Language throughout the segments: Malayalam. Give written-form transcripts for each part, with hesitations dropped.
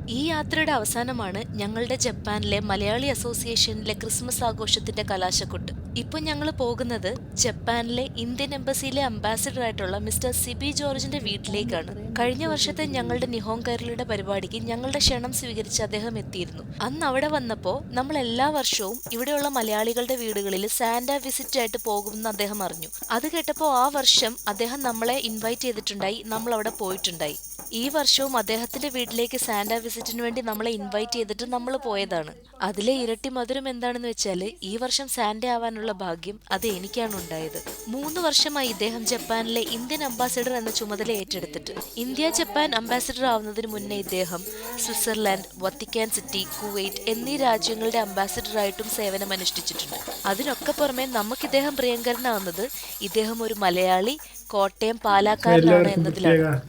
ഈ യാത്രയുടെ അവസാനമാണ് ഞങ്ങളുടെ ജപ്പാനിലെ മലയാളി അസോസിയേഷനിലെ ക്രിസ്മസ് ആഘോഷത്തിന്റെ കലാശക്കൊട്ട്. ഇപ്പൊ ഞങ്ങൾ പോകുന്നത് ജപ്പാനിലെ ഇന്ത്യൻ എംബസിയിലെ അംബാസിഡർ ആയിട്ടുള്ള മിസ്റ്റർ സിബി ജോർജിന്റെ വീട്ടിലേക്കാണ്. കഴിഞ്ഞ വർഷത്തെ ഞങ്ങളുടെ നിഹോൻ കൈരളിയുടെ പരിപാടിക്ക് ഞങ്ങളുടെ ക്ഷണം സ്വീകരിച്ച് അദ്ദേഹം എത്തിയിരുന്നു. അന്ന് അവിടെ വന്നപ്പോ നമ്മൾ എല്ലാ വർഷവും ഇവിടെയുള്ള മലയാളികളുടെ വീടുകളിൽ സാന്റ വിസിറ്റ് ആയിട്ട് പോകുമെന്ന് അദ്ദേഹം അറിഞ്ഞു. അത് കേട്ടപ്പോ ആ വർഷം അദ്ദേഹം നമ്മളെ ഇൻവൈറ്റ് ചെയ്തിട്ടുണ്ടായി, നമ്മൾ അവിടെ പോയിട്ടുണ്ടായി. ഈ വർഷവും അദ്ദേഹത്തിന്റെ വീട്ടിലേക്ക് സാന്റ വിസിറ്റിന് വേണ്ടി നമ്മളെ ഇൻവൈറ്റ് ചെയ്തിട്ട് നമ്മൾ പോയതാണ്. അതിലെ ഇരട്ടി മധുരം എന്താണെന്ന് വെച്ചാല് ഈ വർഷം സാന്റ ആവാനുള്ള ഭാഗ്യം അത് എനിക്കാണ് ഉണ്ടായത്. 3 വർഷമായി ഇദ്ദേഹം ജപ്പാനിലെ ഇന്ത്യൻ അംബാസിഡർ എന്ന ചുമതല ഏറ്റെടുത്തിട്ട്. ഇന്ത്യ ജപ്പാൻ അംബാസിഡർ ആവുന്നതിന് മുന്നേ ഇദ്ദേഹം സ്വിറ്റ്സർലാൻഡ്, വത്തിക്കാൻ സിറ്റി, കുവൈറ്റ് എന്നീ രാജ്യങ്ങളുടെ അംബാസിഡറായിട്ടും സേവനമനുഷ്ഠിച്ചിട്ടുണ്ട്. അതിനൊക്കെ പുറമെ നമുക്ക് ഇദ്ദേഹം പ്രിയങ്കരനാവുന്നത് ഇദ്ദേഹം ഒരു മലയാളി, കോട്ടയം പാലക്കാരനാണ് എന്നതിലാണ്.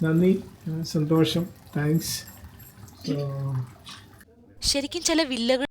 നന്ദി, സന്തോഷം, താങ്ക്സ്. ശരിക്കും ചില വില്ലകൾ